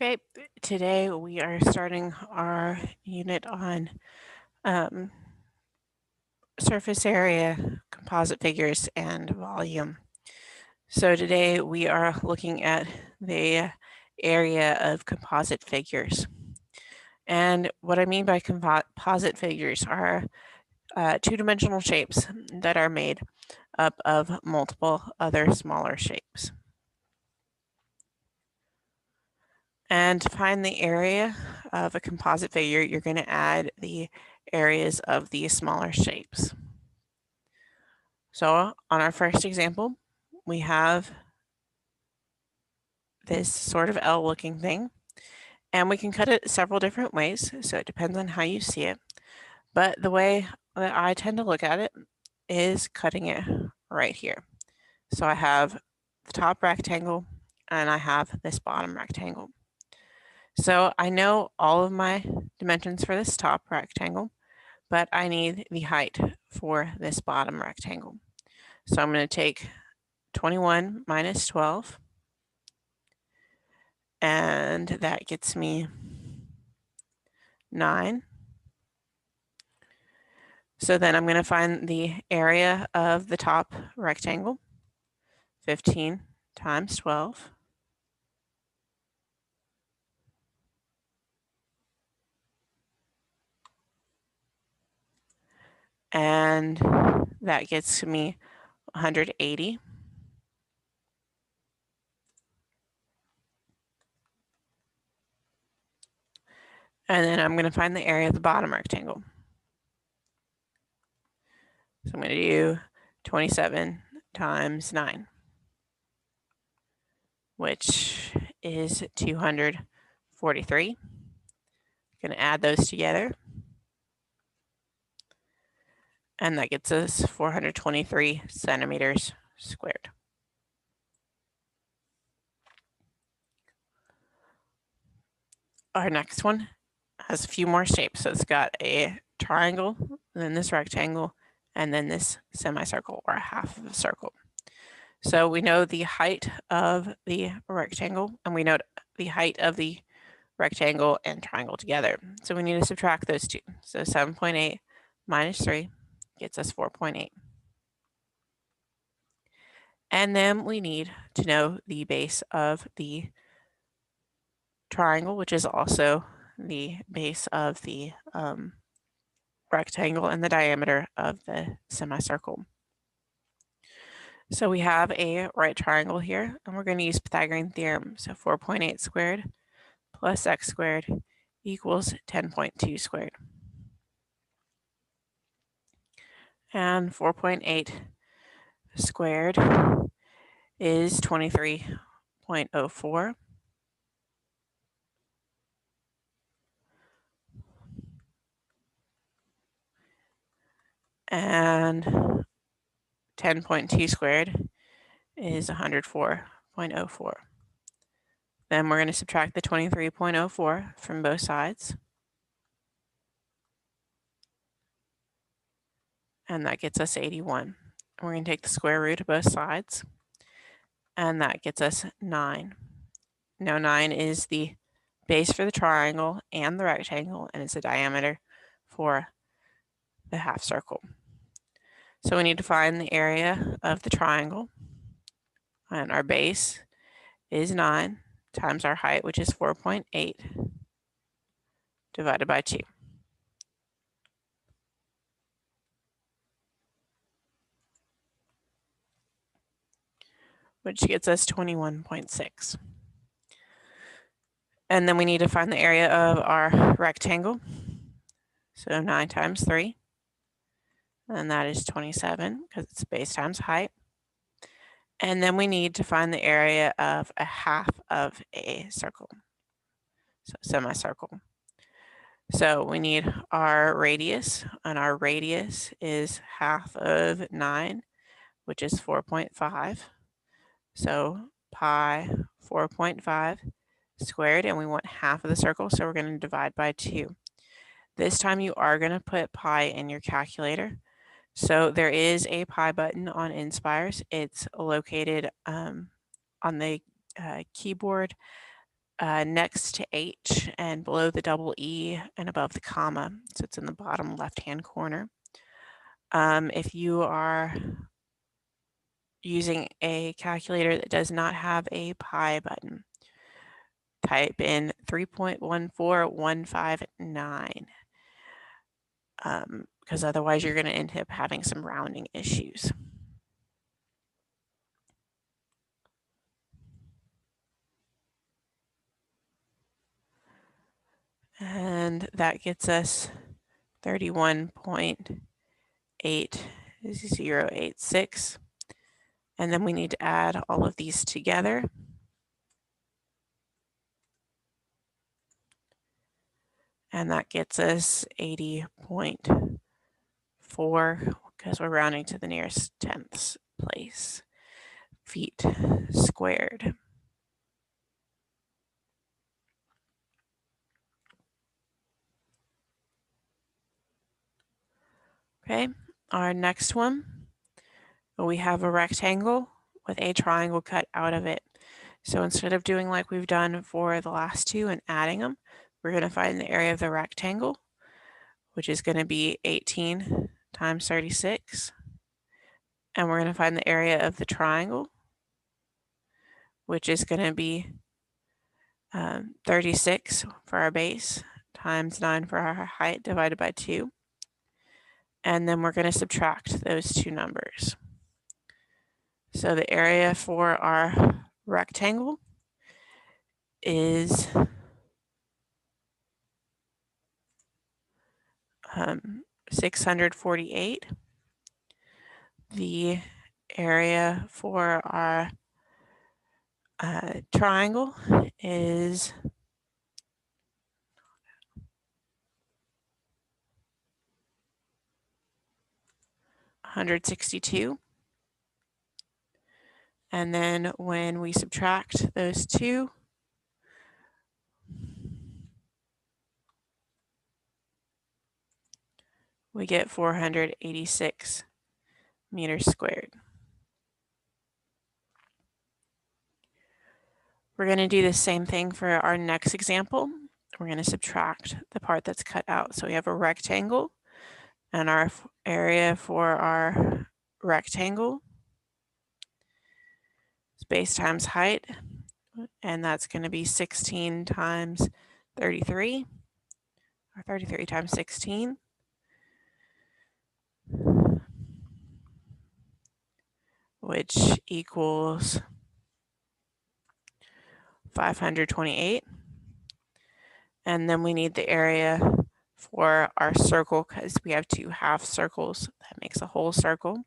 Okay, today we are starting our unit on um, surface area, composite figures, and volume. So today we are looking at the area of composite figures. And what I mean by composite figures are two-dimensional shapes that are made up of multiple other smaller shapes. And to find the area of a composite figure, you're going to add the areas of these smaller shapes. So on our first example, we have this sort of L-looking thing, and we can cut it several different ways, so it depends on how you see it. But the way that I tend to look at it is cutting it right here. So I have the top rectangle, and I have this bottom rectangle. So I know all of my dimensions for this top rectangle, but I need the height for this bottom rectangle. So I'm going to take 21 minus 12, and that gets me 9. So then I'm going to find the area of the top rectangle, 15 times 12. And that gets me 180. And then I'm going to find the area of the bottom rectangle. So I'm going to do 27 times 9, which is 243. I'm going to add those together. And that gets us 423 centimeters squared. Our next one has a few more shapes. So it's got a triangle, then this rectangle, and then this semicircle or a half of a circle. So we know the height of the rectangle, and we know the height of the rectangle and triangle together. So we need to subtract those two. So 7.8 minus 3 gets us 4.8. And then we need to know the base of the triangle, which is also the base of the rectangle, and the diameter of the semicircle. So we have a right triangle here, and we're going to use Pythagorean theorem. So 4.8 squared plus x squared equals 10.2 squared. And 4.8 squared is 23.04. And 10.2 squared is 104.04. Then we're going to subtract the 23.04 from both sides. And that gets us 81. We're going to take the square root of both sides, and that gets us 9. Now 9 is the base for the triangle and the rectangle, and it's the diameter for the half circle. So we need to find the area of the triangle, and our base is 9 times our height, which is 4.8, divided by 2. Which gets us 21.6. And then we need to find the area of our rectangle. So 9 times 3, and that is 27 because it's base times height. And then we need to find the area of a half of a circle, so semicircle. So we need our radius, and our radius is half of 9, which is 4.5. So pi 4.5 squared, and we want half of the circle, so we're going to divide by 2. This time you are going to put pi in your calculator. So there is a pi button on Inspires. It's located on the keyboard next to H and below the double E and above the comma. So it's in the bottom left-hand corner. If you are using a calculator that does not have a pi button, type in 3.14159, because otherwise you're going to end up having some rounding issues. And that gets us 31.8086. And then we need to add all of these together. And that gets us 80.4, because we're rounding to the nearest tenths place, feet squared. Okay, our next one, we have a rectangle with a triangle cut out of it. So instead of doing like we've done for the last two and adding them, we're going to find the area of the rectangle, which is going to be 18 times 36. And we're going to find the area of the triangle, which is going to be 36 for our base times 9 for our height divided by 2. And then we're going to subtract those two numbers. So the area for our rectangle is 648. The area for our triangle is 162. And then when we subtract those two, we get 486 meters squared. We're going to do the same thing for our next example. We're going to subtract the part that's cut out. So we have a rectangle, and our area for our rectangle is base times height, and that's going to be 16 times 33, or 33 times 16. Which equals 528. And then we need the area for our circle, because we have two half circles. That makes a whole circle.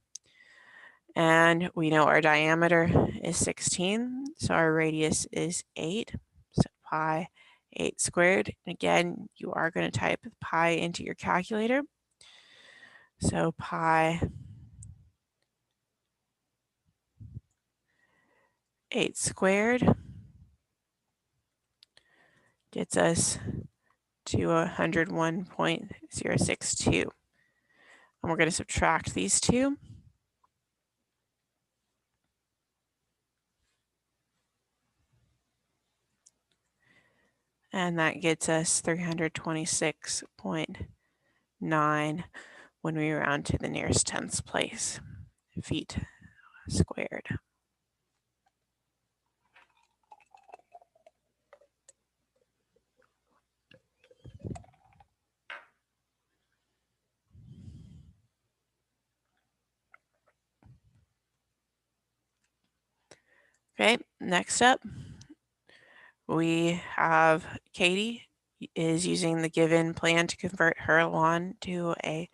And we know our diameter is 16, so our radius is 8. So pi 8 squared. And again, you are going to type pi into your calculator. So pi 8 squared gets us to 101.062. And we're going to subtract these two. And that gets us 326.9 when we round to the nearest tenths place, feet squared. Okay, next up, we have Katie is using the given plan to convert her lawn to a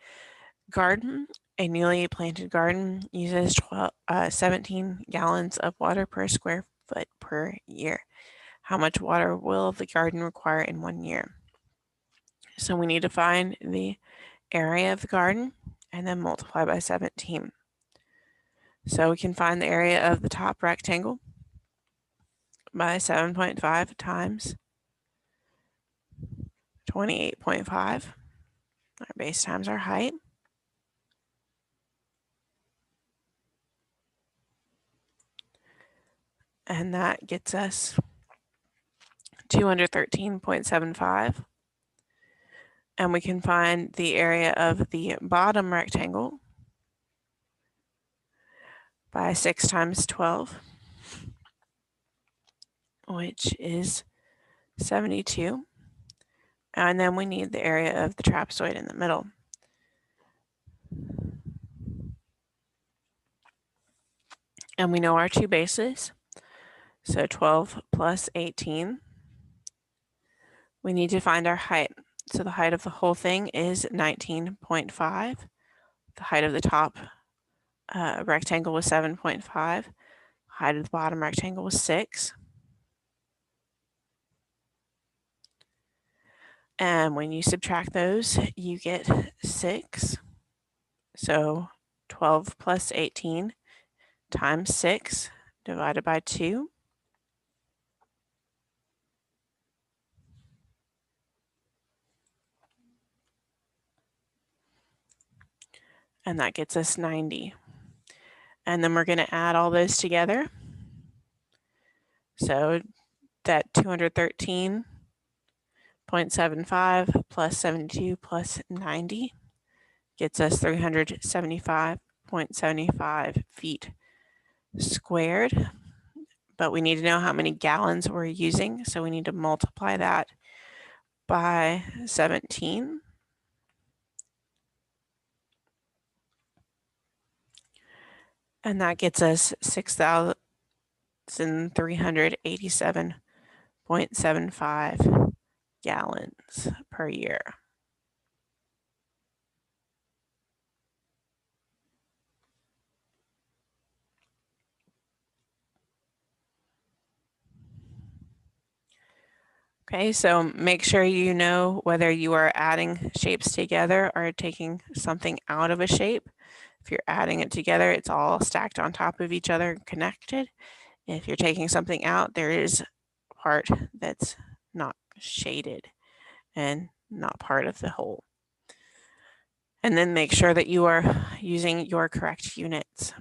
garden. A newly planted garden uses 17 gallons of water per square foot per year. How much water will the garden require in 1 year? So we need to find the area of the garden and then multiply by 17. So we can find the area of the top rectangle by 7.5 times 28.5, our base times our height. And that gets us 213.75. And we can find the area of the bottom rectangle by 6 times 12, which is 72. And then we need the area of the trapezoid in the middle. And we know our two bases. So 12 plus 18. We need to find our height. So the height of the whole thing is 19.5. The height of the top rectangle was 7.5. Height of the bottom rectangle was 6. And when you subtract those, you get 6. So 12 plus 18 times 6 divided by 2. And that gets us 90. And then we're going to add all those together. So that 213.75 plus 72 plus 90 gets us 375.75 feet squared. But we need to know how many gallons we're using, so we need to multiply that by 17. And that gets us 6,387.75 gallons per year. Okay, so make sure you know whether you are adding shapes together or taking something out of a shape. If you're adding it together, it's all stacked on top of each other and connected. If you're taking something out, there is a part that's not shaded and not part of the whole. And then make sure that you are using your correct units.